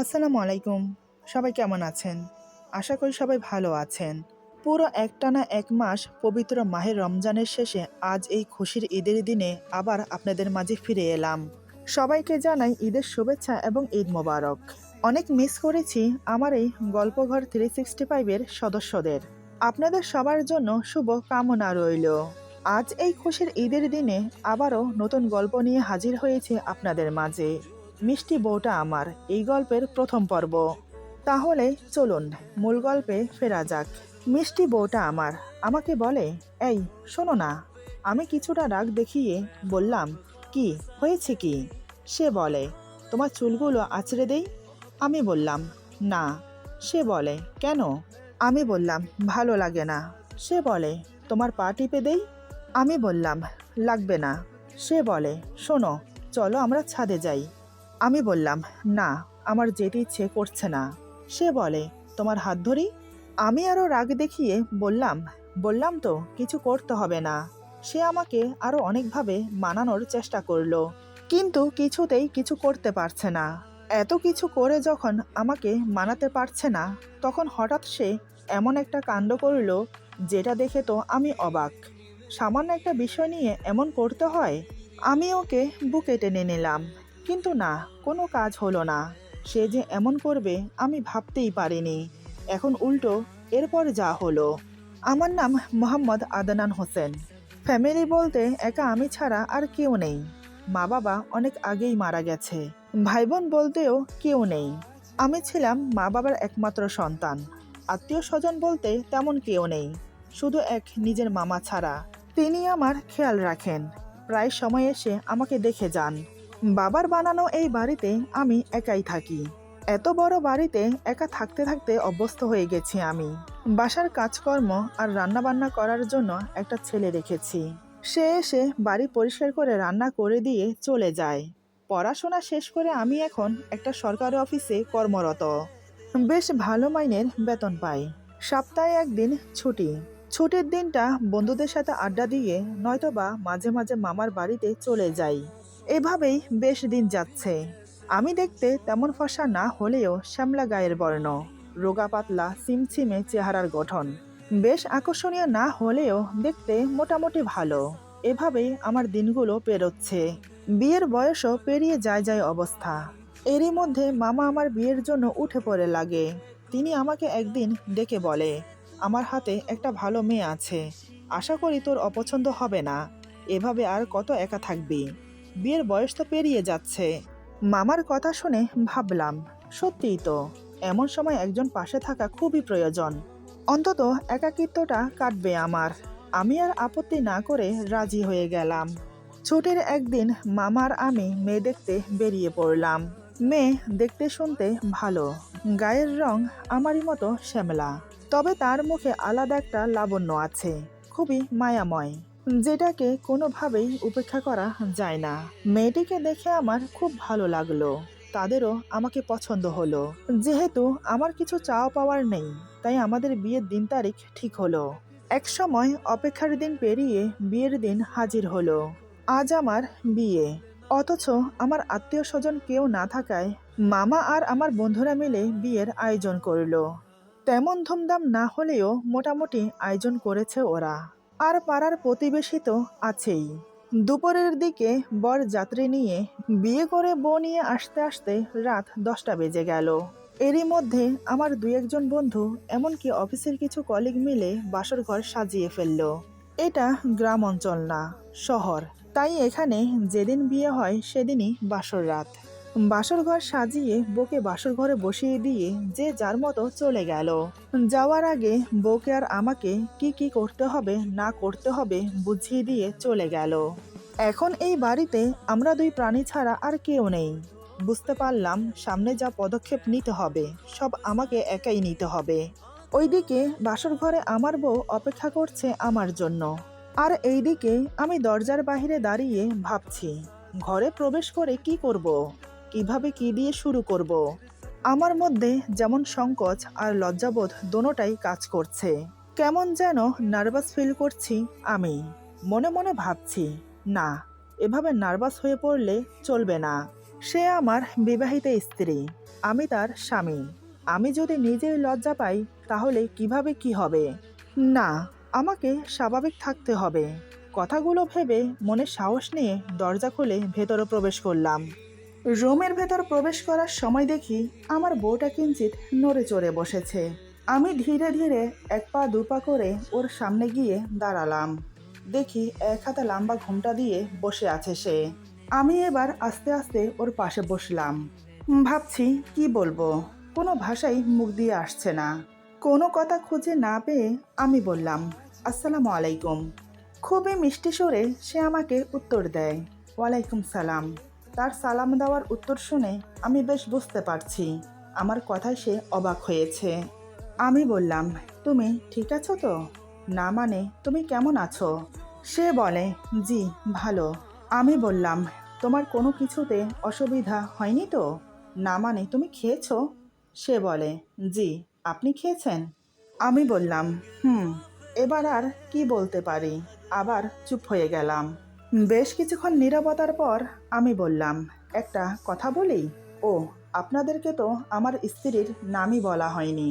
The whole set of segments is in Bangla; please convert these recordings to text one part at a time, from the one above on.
আসসালামু আলাইকুম। সবাই কেমন আছেন? আশা করি সবাই ভালো আছেন। পুরো একটানা ১ মাস পবিত্র মাহে রমজানের শেষে আজ এই খুশির ঈদের দিনে আবার আপনাদের মাঝে ফিরে এলাম। সবাইকে জানাই ঈদের শুভেচ্ছা এবং ঈদ মোবারক। অনেক মিস করেছি আমার এই গল্পঘর 365 এর সদস্যদের। আপনাদের সবার জন্য শুভ কামনা রইল। আজ এই খুশির ঈদের দিনে আবারও নতুন গল্প নিয়ে হাজির হয়েছে আপনাদের মাঝে। মিষ্টি বউটা আমার এই গল্পের প্রথম পর্ব। তাহলে চলুন মূল গল্পে ফেরা যাক। মিষ্টি বউটা আমার আমাকে বলে, এই শোনো না। আমি কিছুটা রাগ দেখিয়ে বললাম, কি হয়েছে কি? সে বলে, তোমার চুলগুলো আঁচড়ে দেই। আমি বললাম, না। সে বলে, কেন? আমি বললাম, ভালো লাগে না। সে বলে, তোমার পা টিপে দেই। আমি বললাম, লাগবে না। সে বলে, শোনো, চলো আমরা ছাদে যাই। আমি বললাম, না, আমার যেতে ইচ্ছে করছে না। সে বলে, তোমার হাত ধরি। আমি আরো রাগ দেখিয়ে বললাম, বললাম তো কিছু করতে হবে না। সে আমাকে আরো অনেকভাবে মানানোর চেষ্টা করলো, কিন্তু কিছুতেই কিছু করতে পারছে না। এত কিছু করে যখন আমাকে মানাতে পারছে না, তখন হঠাৎ সে এমন একটা কাণ্ড করল যেটা দেখে তো আমি অবাক। সামান্য একটা বিষয় নিয়ে এমন করতে হয়? আমি ওকে বুকে টেনে নিলাম, কিন্তু না, কোনো কাজ হলো না। সে যে এমন করবে আমি ভাবতেই পারিনি। এখন উল্টো এরপর যা হলো। আমার নাম মোহাম্মদ আদনান হোসেন। ফ্যামিলি বলতে একা আমি ছাড়া আর কেউ নেই। মা বাবা অনেক আগেই মারা গেছে। ভাই বোন বলতেও কেউ নেই। আমি ছিলাম মা বাবার একমাত্র সন্তান। আত্মীয় স্বজন বলতে তেমন কেউ নেই, শুধু এক নিজের মামা ছাড়া। তিনি আমার খেয়াল রাখেন, প্রায় সময় এসে আমাকে দেখে যান। বাবার বানানো এই বাড়িতে আমি একাই থাকি। এত বড় বাড়িতে একা থাকতে থাকতে অভ্যস্ত হয়ে গেছি আমি। বাসার কাজকর্ম আর রান্নাবান্না করার জন্য একটা ছেলে রেখেছি। সে এসে বাড়ি পরিষ্কার করে রান্না করে দিয়ে চলে যায়। পড়াশোনা শেষ করে আমি এখন একটা সরকারি অফিসে কর্মরত। বেশ ভালো মাইনের বেতন পাই। সপ্তাহে একদিন ছুটি। ছুটির দিনটা বন্ধুদের সাথে আড্ডা দিয়ে নয়তোবা মাঝে মাঝে মামার বাড়িতে চলে যাই। এভাবেই বেশ দিন যাচ্ছে। আমি দেখতে তেমন ফর্সা না হলেও শ্যামলা গায়ের বর্ণ, রোগা পাতলা সিমছিমে চেহারার গঠন। বেশ আকর্ষণীয় না হলেও দেখতে মোটামুটি ভালো। এভাবেই আমার দিনগুলো পেরোচ্ছে। বিয়ের বয়সও পেরিয়ে যায় অবস্থা। এরই মধ্যে মামা আমার বিয়ের জন্য উঠে পড়ে লাগে। তিনি আমাকে একদিন ডেকে বলে, আমার হাতে একটা ভালো মেয়ে আছে, আশা করি তোর অপছন্দ হবে না। এভাবে আর কত একা থাকবি? বিয়ের বয়স তো পেরিয়ে যাচ্ছে। মামার কথা শুনে ভাবলাম, সত্যিই তো, এমন সময় একজন পাশে থাকা খুবই প্রয়োজন। অন্তত একাকিত্বটা কাটবে আমার। আমি আর আপত্তি না করে রাজি হয়ে গেলাম। ছুটির একদিন মামার আমি মেয়ে দেখতে বেরিয়ে পড়লাম। মেয়ে দেখতে শুনতে ভালো, গায়ের রং আমারই মতো শ্যামলা, তবে তার মুখে আলাদা একটা লাবণ্য আছে, খুবই মায়াময়, যেটাকে কোনোভাবেই উপেক্ষা করা যায় না। মেয়েটিকে দেখে আমার খুব ভালো লাগলো। তাদেরও আমাকে পছন্দ হলো। যেহেতু আমার কিছু চাওয়া পাওয়ার নেই, তাই আমাদের বিয়ের দিন তারিখ ঠিক হলো। এক সময় অপেক্ষার দিন পেরিয়ে বিয়ের দিন হাজির হলো। আজ আমার বিয়ে, অথচ আমার আত্মীয় স্বজন কেউ না থাকায় মামা আর আমার বন্ধুরা মিলে বিয়ের আয়োজন করলো। তেমন ধুমধাম না হলেও মোটামুটি আয়োজন করেছে ওরা। আর পাড়ার প্রতিবেশী তো আছেই। দুপুরের দিকে বর যাত্রী নিয়ে বিয়ে করে বউ নিয়ে আসতে আসতে রাত 10টা বেজে গেল। এরই মধ্যে আমার দুই একজন বন্ধু, এমনকি অফিসের কিছু কলিগ মিলে বাসর ঘর সাজিয়ে ফেললো। এটা গ্রাম অঞ্চল না, শহর। তাই এখানে যেদিন বিয়ে হয় সেদিনই বাসর রাত। বাসর ঘর সাজিয়ে বউকে বাসর ঘরে বসিয়ে দিয়ে যে যার মতো চলে গেল। যাওয়ার আগে বউকে আর আমাকে কি কি করতে হবে না করতে হবে বুঝিয়ে দিয়ে চলে গেল। এখন এই বাড়িতে আমরা দুই প্রাণী ছাড়া আর কেউ নেই। বুঝতে পারলাম সামনে যা পদক্ষেপ নিতে হবে সব আমাকে একাই নিতে হবে। ওইদিকে বাসর ঘরে আমার বউ অপেক্ষা করছে আমার জন্য। আর এইদিকে আমি দরজার বাহিরে দাঁড়িয়ে ভাবছি, ঘরে প্রবেশ করে কি করব, কিভাবে কি দিয়ে শুরু করব। আমার মধ্যে যেমন সংকোচ আর লজ্জাবোধ দোনোটাই কাজ করছে। কেমন যেন নার্ভাস ফিল করছি আমি। মনে মনে ভাবছি, না, এভাবে নার্ভাস হয়ে পড়লে চলবে না। সে আমার বিবাহিত স্ত্রী, আমি তার স্বামী। আমি যদি নিজেই লজ্জা পাই তাহলে কিভাবে কি হবে? না, আমাকে স্বাভাবিক থাকতে হবে। কথাগুলো ভেবে মনে সাহস নিয়ে দরজা খুলে ভেতরে প্রবেশ করলাম। রুমের ভেতর প্রবেশ করার সময় দেখি আমার বউটা কিঞ্চিত নড়ে চড়ে বসেছে। আমি ধীরে ধীরে এক পা দু পা করে ওর সামনে গিয়ে দাঁড়ালাম। দেখি এক হাতে লম্বা ঘোমটা দিয়ে বসে আছে সে। আমি এবার আস্তে আস্তে ওর পাশে বসলাম। ভাবছি কি বলবো, কোনো ভাষাই মুখ দিয়ে আসছে না। কোনো কথা খুঁজে না পেয়ে আমি বললাম, আসসালামু আলাইকুম। খুবই মিষ্টি সুরে সে আমাকে উত্তর দেয়, ওয়ালাইকুম সালাম। তার সালাম দেওয়ার উত্তর শুনে আমি বেশ বুঝতে পারছি আমার কথায় সে অবাক হয়েছে। আমি বললাম, তুমি ঠিক আছো তো? না মানে তুমি কেমন আছো? সে বলে, জি ভালো। আমি বললাম, তোমার কোনো কিছুতে অসুবিধা হয়নি তো? না মানে তুমি খেয়েছো? সে বলে, জি। আপনি খেয়েছেন? আমি বললাম, হুম। এবার আর কি বলতে পারি, আবার চুপ হয়ে গেলাম। বেশ কিছুক্ষণ নীরবতার পর আমি বললাম, একটা কথা বলি। ও, আপনাদেরকে তো আমার স্ত্রীর নামই বলা হয়নি।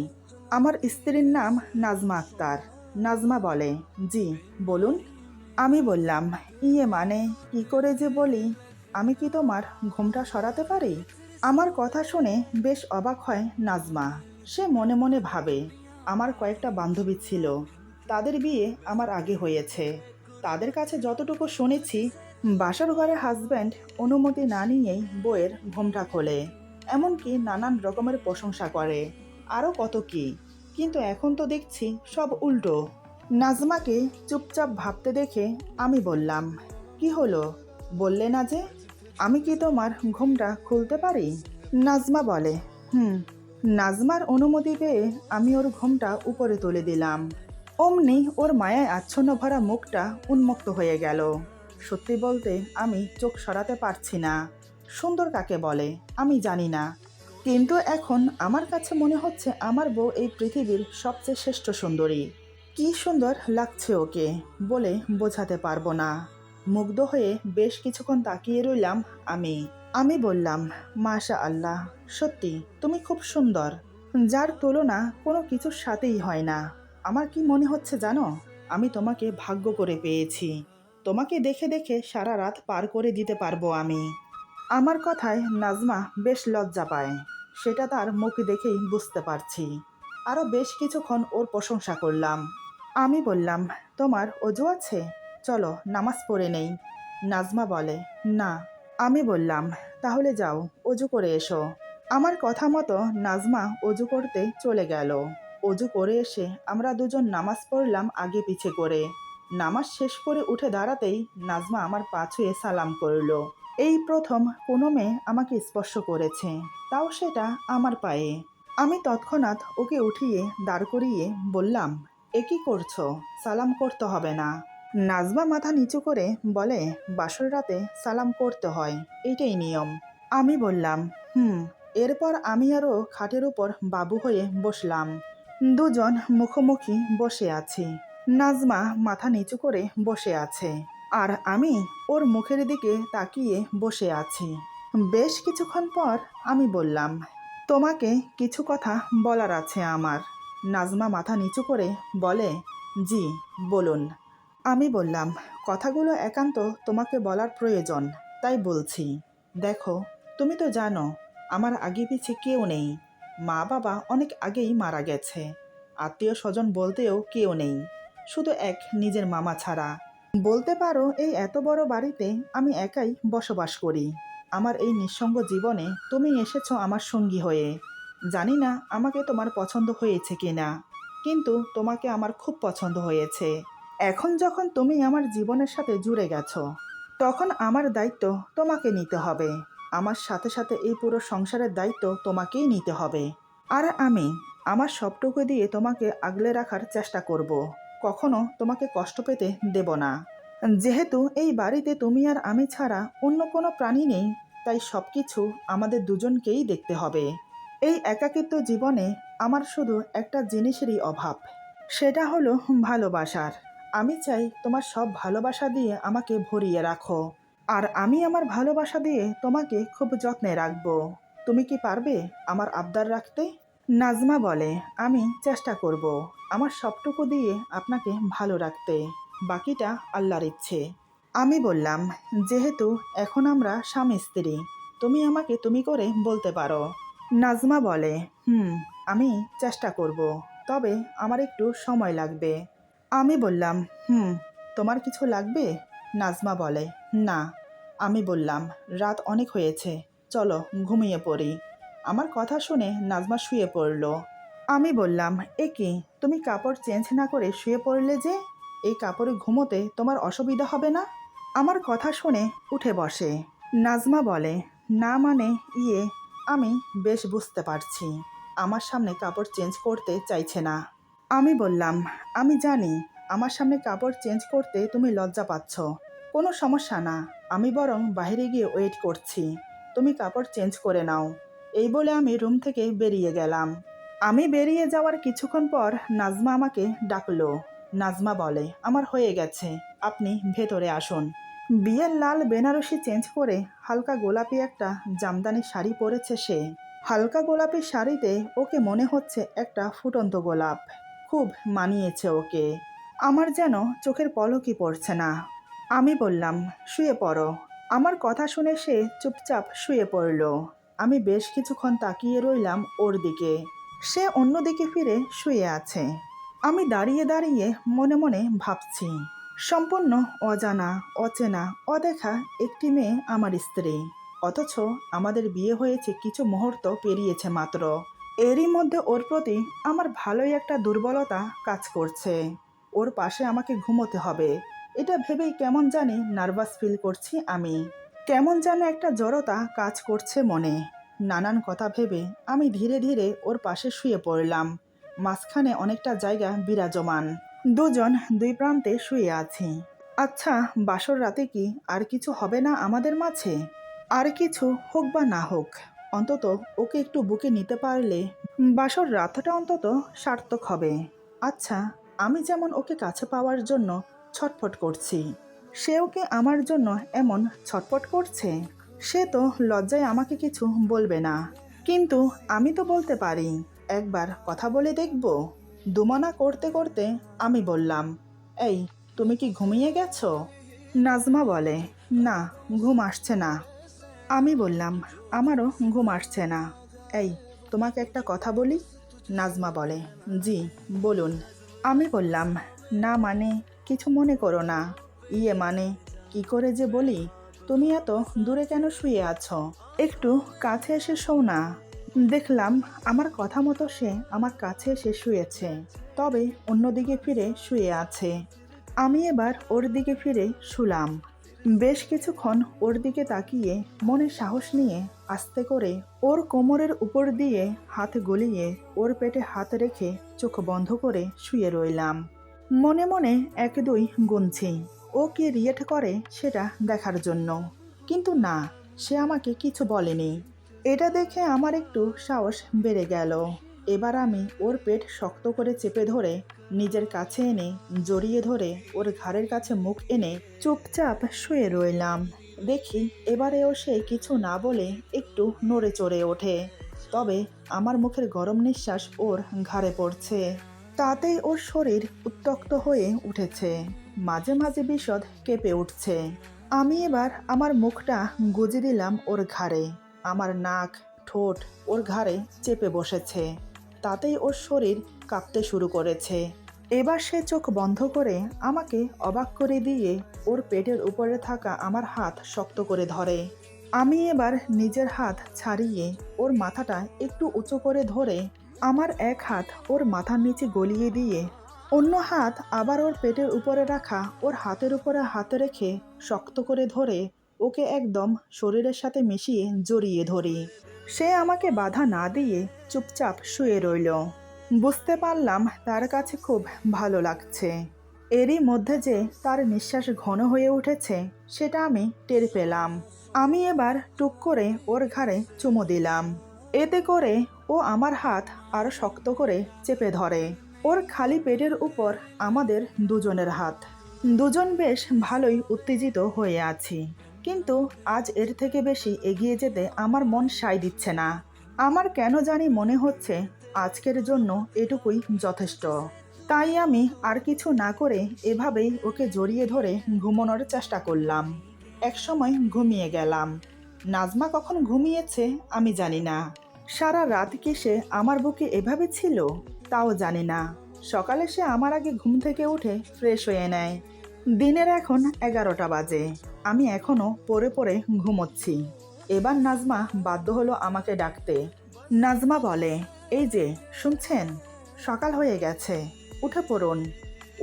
আমার স্ত্রীর নাম নাজমা আক্তার। নাজমা বলে, জি বলুন। আমি বললাম, ইয়ে মানে কি করে যে বলি, আমি কি তোমার ঘুমটা সরাতে পারি? আমার কথা শুনে বেশ অবাক হয় নাজমা। সে মনে মনে ভাবে, আমার কয়েকটা বান্ধবী ছিল, তাদের বিয়ে আমার আগে হয়েছে। তাদের কাছে যতটুকু শুনেছি, বাসর ঘরে হাজব্যান্ড অনুমতি না নিয়েই বউয়ের ঘোমটা খোলে, এমনকি নানান রকমের প্রশংসা করে, আরও কত কি। কিন্তু এখন তো দেখছি সব উল্টো। নাজমাকে চুপচাপ ভাবতে দেখে আমি বললাম, কি হলো, বললে না যে? আমি কি তোমার ঘুমটা খুলতে পারি? নাজমা বলে, হুম। নাজমার অনুমতি পেয়ে আমি ওর ঘুমটা উপরে তুলে দিলাম। অমনি ওর মায়ায় আচ্ছন্ন ভরা মুখটা উন্মুক্ত হয়ে গেল। সত্যি বলতে আমি চোখ সরাতে পারছি না। সুন্দর কাকে বলে আমি জানি না, কিন্তু এখন আমার কাছে মনে হচ্ছে আমার বউ এই পৃথিবীর সবচেয়ে শ্রেষ্ঠ সুন্দরী। কি সুন্দর লাগছে ওকে, বলে বোঝাতে পারবো না। মুগ্ধ হয়ে বেশ কিছুক্ষণ তাকিয়ে রইলাম আমি। আমি বললাম, মাশা আল্লাহ, সত্যি তুমি খুব সুন্দর, যার তুলনা কোনো কিছুর সাথেই হয় না। আমার কি মনে হচ্ছে জানো, আমি তোমাকে ভাগ্য করে পেয়েছি। তোমাকে দেখে দেখে সারা রাত পার করে দিতে পারবো আমি। আমার কথায় নাজমা বেশ লজ্জা পায়, সেটা তার মুখ দেখেই বুঝতে পারছি। আরও বেশ কিছুক্ষণ ওর প্রশংসা করলাম। আমি বললাম, তোমার অজু আছে? চলো নামাজ পড়ে নেই। নাজমা বলে, না। আমি বললাম, তাহলে যাও অজু করে এসো। আমার কথা মতো নাজমা অজু করতে চলে গেল। অজু করে এসে আমরা দুজন নামাজ পড়লাম আগে পিছে করে। নামাজ শেষ করে উঠে দাঁড়াতেই নাজমা আমার পা ছুঁয়ে সালাম করলো। এই প্রথম কোনো মেয়ে আমাকে স্পর্শ করেছে, তাও সেটা আমার পায়ে। আমি তৎক্ষণাৎ ওকে উঠিয়ে দাঁড় করিয়ে বললাম, এ কি করছো? সালাম করতে হবে না। নাজমা মাথা নিচু করে বলে, বাসর রাতে সালাম করতে হয়, এটাই নিয়ম। আমি বললাম, হুম। এরপর আমি আরও খাটের উপর বাবু হয়ে বসলাম। দুজন মুখোমুখি বসে আছি। নাজমা মাথা নিচু করে বসে আছে, আর আমি ওর মুখের দিকে তাকিয়ে বসে আছি। বেশ কিছুক্ষণ পর আমি বললাম, তোমাকে কিছু কথা বলার আছে আমার। নাজমা মাথা নিচু করে বলে, জি বলুন। আমি বললাম, কথাগুলো একান্ত তোমাকে বলার প্রয়োজন, তাই বলছি। দেখো, তুমি তো জানো আমার আগে পিছে কেউ নেই। মা বাবা অনেক আগেই মারা গেছে। আত্মীয় স্বজন বলতেও কেউ নেই, শুধু এক নিজের মামা ছাড়া। বলতে পারো এই এত বড় বাড়িতে আমি একাই বসবাস করি। আমার এই নিঃসঙ্গ জীবনে তুমি এসেছো আমার সঙ্গী হয়ে। জানি না আমাকে তোমার পছন্দ হয়েছে কিনা, কিন্তু তোমাকে আমার খুব পছন্দ হয়েছে। এখন যখন তুমি আমার জীবনের সাথে জুড়ে গেছো, তখন আমার দায়িত্ব তোমাকে নিতে হবে। আমার সাথে সাথে এই পুরো সংসারের দায়িত্ব তোমাকেই নিতে হবে। আর আমি আমার সবটুকু দিয়ে তোমাকে আগলে রাখার চেষ্টা করব। কখনো তোমাকে কষ্ট পেতে দেব না। যেহেতু এই বাড়িতে তুমি আর আমি ছাড়া অন্য কোনো প্রাণী নেই, তাই সবকিছু আমাদের দুজনকেই দেখতে হবে। এই একাকিত্ব জীবনে আমার শুধু একটা জিনিসেরই অভাব, সেটা হলো ভালোবাসার। আমি চাই তোমার সব ভালোবাসা দিয়ে আমাকে ভরিয়ে রাখো। আর আমি আমার ভালোবাসা দিয়ে তোমাকে খুব যত্নে রাখবো। তুমি কি পারবে আমার আবদার রাখতে? নাজমা বলে, আমি চেষ্টা করব আমার সবটুকু দিয়ে আপনাকে ভালো রাখতে। বাকিটা আল্লাহর ইচ্ছে। আমি বললাম, যেহেতু এখন আমরা স্বামী স্ত্রী, তুমি আমাকে তুমি করে বলতে পারো। নাজমা বলে, আমি চেষ্টা করব, তবে আমার একটু সময় লাগবে। আমি বললাম, তোমার কিছু লাগবে? নাজমা বলে, না। আমি বললাম, রাত অনেক হয়েছে, চলো ঘুমিয়ে পড়ি। আমার কথা শুনে নাজমা শুয়ে পড়ল। আমি বললাম, এ কি, তুমি কাপড় চেঞ্জ না করে শুয়ে পড়লে যে? এই কাপড়ে ঘুমোতে তোমার অসুবিধা হবে না? আমার কথা শুনে উঠে বসে। নাজমা বলে, না মানে ইয়ে, আমি বেশ বুঝতে পারছি আমার সামনে কাপড় চেঞ্জ করতে চাইছে না। আমি বললাম, আমি জানি আমার সামনে কাপড় চেঞ্জ করতে তুমি লজ্জা পাচ্ছ। কোনো সমস্যা না, আমি বরং বাইরে গিয়ে ওয়েট করছি, তুমি কাপড় চেঞ্জ করে নাও। এই বলে আমি রুম থেকে বেরিয়ে গেলাম। আমি বেরিয়ে যাওয়ার কিছুক্ষণ পর নাজমা আমাকে ডাকলো। নাজমা বলে, আমার হয়ে গেছে, আপনি ভেতরে আসুন। বিয়ের লাল বেনারসি চেঞ্জ করে হালকা গোলাপি একটা জামদানি শাড়ি পরেছে সে। হালকা গোলাপি শাড়িতে ওকে মনে হচ্ছে একটা ফুটন্ত গোলাপ। খুব মানিয়েছে ওকে। আমার যেন চোখের পলকই পড়ছে না। আমি বললাম, শুয়ে পড়ো। আমার কথা শুনে সে চুপচাপ শুয়ে পড়ল। আমি বেশ কিছুক্ষণ তাকিয়ে রইলাম ওর দিকে। সে অন্যদিকে ফিরে শুয়ে আছে। আমি দাঁড়িয়ে দাঁড়িয়ে মনে মনে ভাবছি, সম্পূর্ণ অজানা, অচেনা, অদেখা একটি মেয়ে আমার স্ত্রী, অথচ আমাদের বিয়ে হয়েছে কিছু মুহূর্ত পেরিয়েছে মাত্র। এরই মধ্যে ওর প্রতি আমার ভালোই একটা দুর্বলতা কাজ করছে। ওর পাশে আমাকে ঘুমোতে হবে, এটা ভেবেই কেমন জানি নার্ভাস ফিল করছি আমি। কেমন যেন একটা জড়তা কাজ করছে মনে। নানান কথা ভেবে আমি ধীরে ধীরে ওর পাশে শুয়ে পড়লাম। মাঝখানে অনেকটা জায়গা বিরাজমান। দুজন দুই প্রান্তে শুয়ে আছি। আচ্ছা, বাসর রাতে কি আর কিছু হবে না আমাদের মাঝে? আর কিছু হোক বা না হোক, অন্তত ওকে একটু বুকে নিতে পারলে বাসর রাতটা অন্তত সার্থক হবে। আচ্ছা, আমি যেমন ওকে কাছে পাওয়ার জন্য ছটফট করছি, সেও কি আমার জন্য এমন ছটফট করছে? সে তো লজ্জায় আমাকে কিছু বলবে না, কিন্তু আমি তো বলতে পারি, একবার কথা বলে দেখব। দুমনা করতে করতে আমি বললাম, এই, তুমি কি ঘুমিয়ে গেছো? নাজমা বলে, না, ঘুম আসছে না। আমি বললাম, আমারও ঘুম আসছে না। এই, তোমাকে একটা কথা বলি? নাজমা বলে, জি, বলুন। আমি বললাম, না মানে কিছু মনে করো না। ইয়ে মানে, কি করে যে বলি, তুমি এত দূরে কেন শুয়ে আছো? একটু কাছে এসে শোও না। দেখলাম আমার কথা মতো সে আমার কাছে এসে শুয়েছে, তবে অন্যদিকে ফিরে শুয়ে আছে। আমি এবার ওর দিকে ফিরে শুলাম। বেশ কিছুক্ষণ ওর দিকে তাকিয়ে মনে সাহস নিয়ে আস্তে করে ওর কোমরের উপর দিয়ে হাত গলিয়ে ওর পেটে হাত রেখে চোখ বন্ধ করে শুয়ে রইলাম। মনে মনে এক দুই গুনছি, ও কি রিয়েক্ট করে সেটা দেখার জন্য। কিন্তু না, সে আমাকে কিছু বলেনি। এটা দেখে আমার একটু সাহস বেড়ে গেল। এবার আমি ওর পেট শক্ত করে চেপে ধরে নিজের কাছে এনে জড়িয়ে ধরে ওর ঘাড়ের কাছে মুখ এনে চুপচাপ শুয়ে রইলাম। দেখি এবারেও সে কিছু না বলে একটু নড়ে চড়ে ওঠে, তবে আমার মুখের গরম নিঃশ্বাস ওর ঘাড়ে পড়ছে। তাতেই ওর শরীর উত্তক্ত হয়ে উঠেছে, মাঝে মাঝে বিশদ কেঁপে উঠছে। আমি এবার আমার মুখটা গুজে দিলাম ওর ঘাড়ে। আমার নাক, ঠোঁট ওর ঘাড়ে চেপে বসেছে, তাতেই ওর শরীর কাঁপতে শুরু করেছে। এবার সে চোখ বন্ধ করে আমাকে অবাক করে দিয়ে ওর পেটের উপরে থাকা আমার হাত শক্ত করে ধরে। আমি এবার নিজের হাত ছাড়িয়ে ওর মাথাটা একটু উঁচু করে ধরে আমার এক হাত ওর মাথার নিচে গলিয়ে দিয়ে অন্য হাত আবার ওর পেটের উপরে রাখা ওর হাতের উপরে হাত রেখে শক্ত করে ধরে ওকে একদম শরীরের সাথে মিশিয়ে জড়িয়ে ধরি। সে আমাকে বাধা না দিয়ে চুপচাপ শুয়ে রইল। বুঝতে পারলাম তার কাছে খুব ভালো লাগছে। এরই মধ্যে যে তার নিঃশ্বাস ঘন হয়ে উঠেছে সেটা আমি টের পেলাম। আমি এবার টুক করে ওর ঘাড়ে চুমু দিলাম। এতে করে ও আমার হাত আরো শক্ত করে চেপে ধরে। ওর খালি পেটের উপর আমাদের দুজনের হাত। দুজন বেশ ভালোই উত্তেজিত হয়ে আছি, কিন্তু আজ এর থেকে বেশি এগিয়ে যেতে আমার মন সায় দিচ্ছে না। আমার কেন জানি মনে হচ্ছে আজকের জন্য এটুকুই যথেষ্ট। তাই আমি আর কিছু না করে এভাবেই ওকে জড়িয়ে ধরে ঘুমানোর চেষ্টা করলাম। একসময় ঘুমিয়ে গেলাম। নাজমা কখন ঘুমিয়েছে আমি জানি না। সারা রাত কি সে আমার বুকে এভাবে ছিল তাও জানি না। সকালে সে আমার আগে ঘুম থেকে উঠে ফ্রেশ হয়ে নেয়। দিনের এখন 11টা বাজে। আমি এখনো পড়ে পড়ে ঘুমোচ্ছি। এবার নাজমা বাধ্য হলো আমাকে ডাকতে। নাজমা বলে, এই যে শুনছেন, সকাল হয়ে গেছে, উঠে পড়ুন।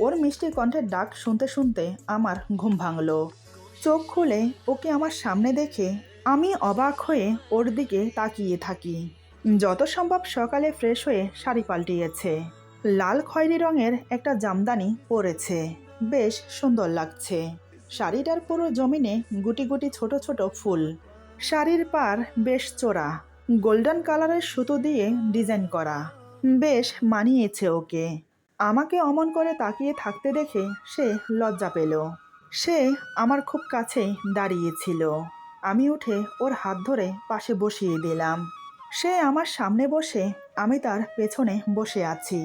ওর মিষ্টি কণ্ঠের ডাক শুনতে শুনতে আমার ঘুম ভাঙলো। চোখ খুলে ওকে আমার সামনে দেখে আমি অবাক হয়ে ওর দিকে তাকিয়ে থাকি। যত সম্ভব সকালে ফ্রেশ হয়ে শাড়ি পাল্টিয়েছে। লাল খয়েরি রঙের একটা জামদানি পরেছে। বেশ সুন্দর লাগছে। শাড়িটার পুরো জমিনে গুটি গুটি ছোট ছোট ফুল। শাড়ির পার বেশ চোরা, গোল্ডেন কালারের সুতো দিয়ে ডিজাইন করা। বেশ মানিয়েছে ওকে। আমাকে অমন করে তাকিয়ে থাকতে দেখে সে লজ্জা পেল। সে আমার খুব কাছেই দাঁড়িয়েছিল। আমি উঠে ওর হাত ধরে পাশে বসিয়ে দিলাম। সে আমার সামনে বসে, আমি তার পেছনে বসে আছি।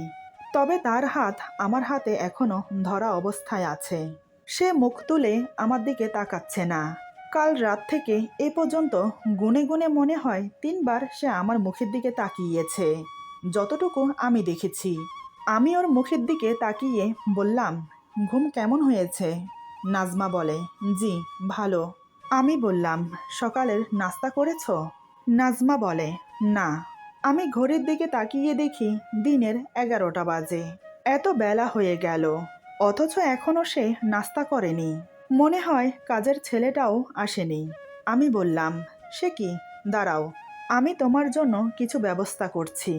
তবে তার হাত আমার হাতে এখনো ধরা অবস্থায় আছে। সে মুখ তুলে আমার দিকে তাকাচ্ছে না। কাল রাত থেকে এ পর্যন্ত গুনে গুনে মনে হয় 3বার সে আমার মুখের দিকে তাকিয়েছে, যতটুকু আমি দেখেছি। আমি ওর মুখের দিকে তাকিয়ে বললাম, ঘুম কেমন হয়েছে? নাজমা বলে, জি ভালো। আমি বললাম, সকালের নাস্তা করেছো? নাজমা বলে, না। আমি ঘড়ির দিকে তাকিয়ে দেখি দিনের 11টা বাজে। এত বেলা হয়ে গেল, অথচ এখনো সে নাস্তা করেনি। মনে হয় কাজের ছেলেটাও আসেনি। আমি বললাম, সে কি, দাঁড়াও, আমি তোমার জন্য কিছু ব্যবস্থা করছি।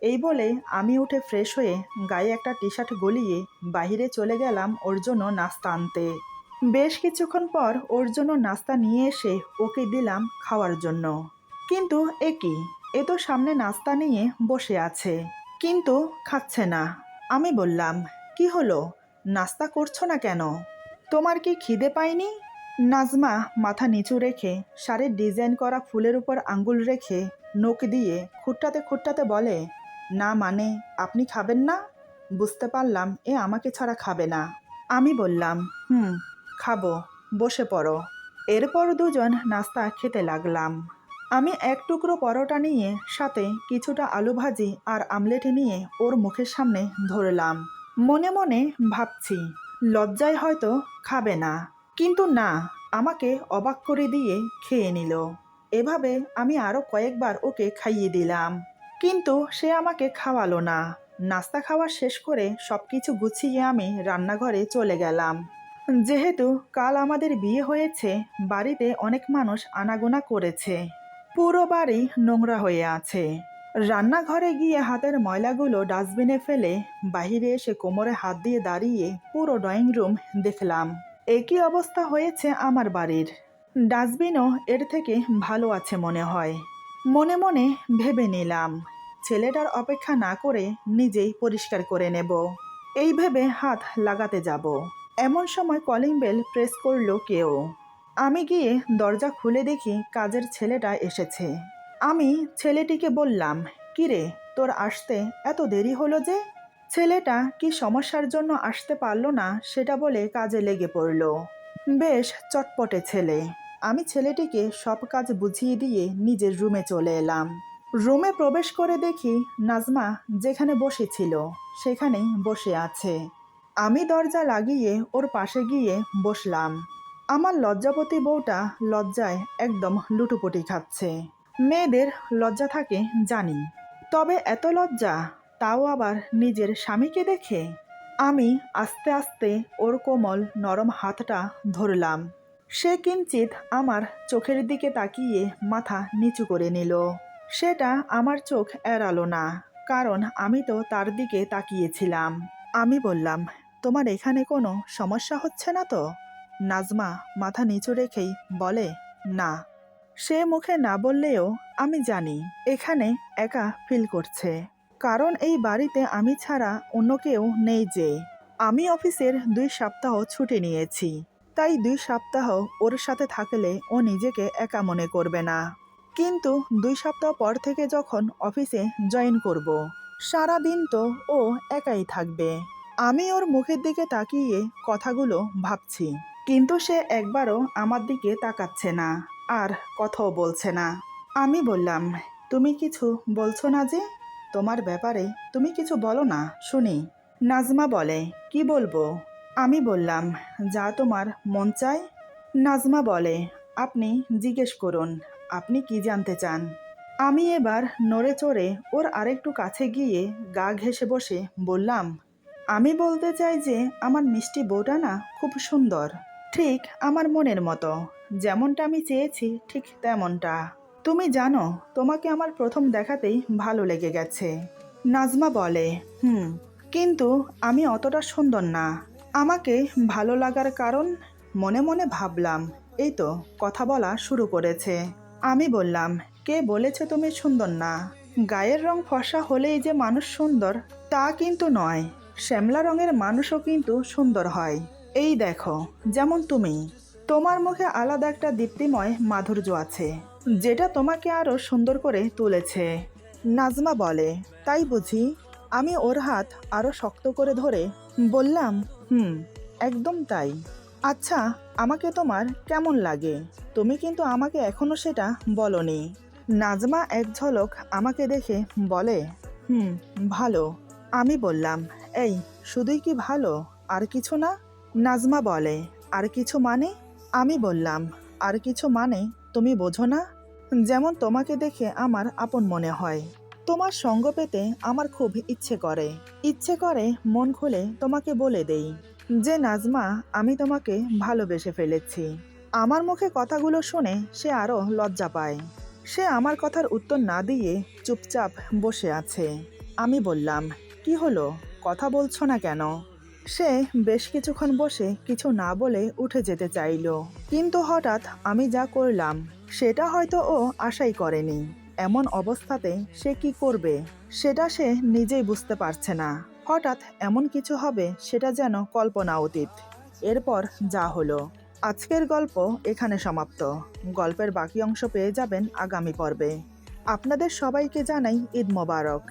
এই বলে আমি উঠে ফ্রেশ হয়ে গায়ে একটা টি শার্ট গলিয়ে বাইরে চলে গেলাম ওর জন্য নাস্তা আনতে। বেশ কিছুক্ষণ পর ওর জন্য নাস্তা নিয়ে এসে ওকে দিলাম খাওয়ার জন্য। কিন্তু এ কি, এ তো সামনে নাস্তা নিয়ে বসে আছে, কিন্তু খাচ্ছে না। আমি বললাম, কি হলো, নাস্তা করছো না কেন? তোমার কি খিদে পায়নি? নাজমা মাথা নিচু রেখে শাড়ির ডিজাইন করা ফুলের উপর আঙ্গুল রেখে নখ দিয়ে খুঁটটাতে খুঁটটাতে বলে, না মানে আপনি খাবেন না? বুঝতে পারলাম এ আমাকে ছাড়া খাবে না। আমি বললাম, খাবো, বসে পড়ো। এরপর দুজন নাস্তা খেতে লাগলাম। আমি এক টুকরো পরোটা নিয়ে সাথে কিছুটা আলু ভাজি আর আমলেট নিয়ে ওর মুখের সামনে ধরলাম। মনে মনে ভাবছি, লজ্জায় হয়তো খাবে না, কিন্তু না, আমাকে অবাক করে দিয়ে খেয়ে নিল। এভাবে আমি আরও কয়েকবার ওকে খাইয়ে দিলাম, কিন্তু সে আমাকে খাওয়ালো না। নাস্তা খাওয়া শেষ করে সব কিছু গুছিয়ে আমি রান্নাঘরে চলে গেলাম। যেহেতু কাল আমাদের বিয়ে হয়েছে, বাড়িতে অনেক মানুষ আনাগোনা করেছে। পুরো বাড়ি নোংরা হয়ে আছে। রান্নাঘরে গিয়ে হাতের ময়লাগুলো ডাস্টবিনে ফেলে বাইরে এসে কোমরে হাত দিয়ে দাঁড়িয়ে পুরো ড্রয়িং রুম দেখলাম। একই অবস্থা হয়েছে আমার বাড়ির। ডাস্টবিনও এর থেকে ভালো আছে মনে হয়। মনে মনে ভেবে নিলাম, ছেলেটার অপেক্ষা না করে নিজেই পরিষ্কার করে নেব। এই ভেবে হাত লাগাতে যাব, এমন সময় কলিং বেল প্রেস করলো কেউ। আমি গিয়ে দরজা খুলে দেখি কাজের ছেলেটা এসেছে। আমি ছেলেটিকে বললাম, কিরে, তোর আসতে এত দেরি হলো যে? ছেলেটা কি সমস্যার জন্য আসতে পারলো না সেটা বলে কাজে লেগে পড়ল। বেশ চটপটে ছেলে। আমি ছেলেটিকে সব কাজ বুঝিয়ে দিয়ে নিজের রুমে চলে এলাম। রুমে প্রবেশ করে দেখি নাজমা যেখানে বসেছিল সেখানেই বসে আছে। আমি দরজা লাগিয়ে ওর পাশে গিয়ে বসলাম। আমার লজ্জাপতি বউটা লজ্জায় একদম লুটোপুটি খাচ্ছে। মেয়েদের লজ্জা থাকে জানি, তবে এত লজ্জা, তাও আবার নিজের স্বামীকে দেখে। আমি আস্তে আস্তে ওর কোমল নরম হাতটা ধরলাম। সে কিঞ্চিত আমার চোখের দিকে তাকিয়ে মাথা নিচু করে নিল। সেটা আমার চোখ এড়ালো না, কারণ আমি তো তার দিকে তাকিয়েছিলাম। আমি বললাম, তোমার এখানে কোনো সমস্যা হচ্ছে না তো? নাজমা মাথা নিচু রেখেই বলে, না। সে মুখে না বললেও আমি জানি এখানে একা ফিল করছে, কারণ এই বাড়িতে আমি ছাড়া অন্য কেউ নেই যে। আমি অফিসের 2 সপ্তাহ ছুটি নিয়েছি। তাই 2 সপ্তাহ ওর সাথে থাকলে ও নিজেকে একা মনে করবে না। কিন্তু 2 সপ্তাহ পর থেকে যখন অফিসে জয়েন করব, সারাদিন তো ও একাই থাকবে। আমি ওর মুখের দিকে তাকিয়ে কথাগুলো ভাবছি, কিন্তু সে একবারও আমার দিকে তাকাচ্ছে না, আর কথাও বলছে না। আমি বললাম, তুমি কিছু বলছো না যে? তোমার ব্যাপারে তুমি কিছু বলো না শুনি। নাজমা বলে, কি বলবো? আমি বললাম, যা তোমার মন চায়। নাজমা বলে, আপনি জিজ্ঞেস করুন, আপনি কি জানতে চান? আমি এবার নড়ে চড়ে ওর আরেকটু কাছে গিয়ে গা ঘেঁষে বসে বললাম, আমি বলতে চাই যে আমার মিষ্টি বউটা না খুব সুন্দর, ঠিক আমার মনের মতো। যেমনটা আমি চেয়েছি ঠিক তেমনটা। তুমি জানো, তোমাকে আমার প্রথম দেখাতেই ভালো লেগে গেছে। নাজমা বলে, হুম, কিন্তু আমি অতটা সুন্দর না। আমাকে ভালো লাগার কারণ? মনে মনে ভাবলাম, এই তো কথা বলা শুরু করেছে। আমি বললাম, কে বলেছে তুমি সুন্দর না? গায়ের রং ফর্সা হলেই যে মানুষ সুন্দর তা কিন্তু নয়। শ্যামলা রঙের মানুষও কিন্তু সুন্দর হয়। এই দেখো, যেমন তুমি। তোমার মুখে আলাদা একটা দীপ্তিময় মাধুর্য আছে, যেটা তোমাকে আরো সুন্দর করে তুলেছে। নাজমা বলে, তাই বুঝি? আমি ওর হাত আরো শক্ত করে ধরে বললাম, হুম, একদম তাই। আচ্ছা, আমাকে তোমার কেমন লাগে? তুমি কিন্তু আমাকে এখনো সেটা বলনি। নাজমা এক ঝলক আমাকে দেখে বলে, হুম, ভালো। আমি বললাম, এই শুধুই কি ভালো, আর কিছু না? নাজমা বলে, আর কিছু মানে? আমি বললাম, আর কিছু মানে তুমি বোঝো না? যেমন তোমাকে দেখে আমার আপন মনে হয়। তোমার সঙ্গ পেতে আমার খুব ইচ্ছে করে মন খুলে তোমাকে বলে দেই যে নাজমা, আমি তোমাকে ভালোবেসে ফেলেছি। আমার মুখে কথাগুলো শুনে সে আরো লজ্জা পায়। সে আমার কথার উত্তর না দিয়ে চুপচাপ বসে আছে। আমি বললাম, কি হলো, কথা বলছো না কেন? সে বেশ কিছুক্ষণ বসে কিছু না বলে উঠে যেতে চাইলো, কিন্তু হঠাৎ আমি যা করলাম সেটা হয়তো ও আশাই করেনি। এমন অবস্থাতে সে কি করবে সেটা সে নিজেই বুঝতে পারছে না। হঠাৎ এমন কিছু হবে সেটা যেন কল্পনা অতীত। এরপর যা হলো। আজকের গল্প এখানে সমাপ্ত। গল্পের বাকি অংশ পেয়ে যাবেন আগামী পর্বে। আপনাদের সবাইকে জানাই ঈদ মোবারক।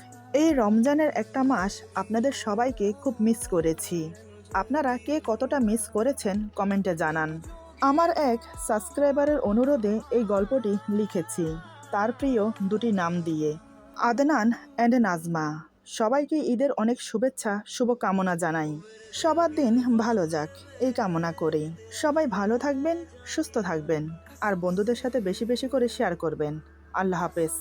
এই রমজানের একটা মাস আপনাদের সবাইকে খুব মিস করেছি। আপনারা কে কতটা মিস করেছেন কমেন্টে জানান। আমার এক সাবস্ক্রাইবারের অনুরোধে এই গল্পটি লিখেছি, তার প্রিয় 2টি নাম দিয়ে, আদনান অ্যান্ড নাজমা। সবাইকে ঈদের অনেক শুভেচ্ছা, শুভকামনা জানাই। সবার দিন ভালো যাক এই কামনা করি। সবাই ভালো থাকবেন, সুস্থ থাকবেন, আর বন্ধুদের সাথে বেশি বেশি করে শেয়ার করবেন। আল্লাহ হাফেজ।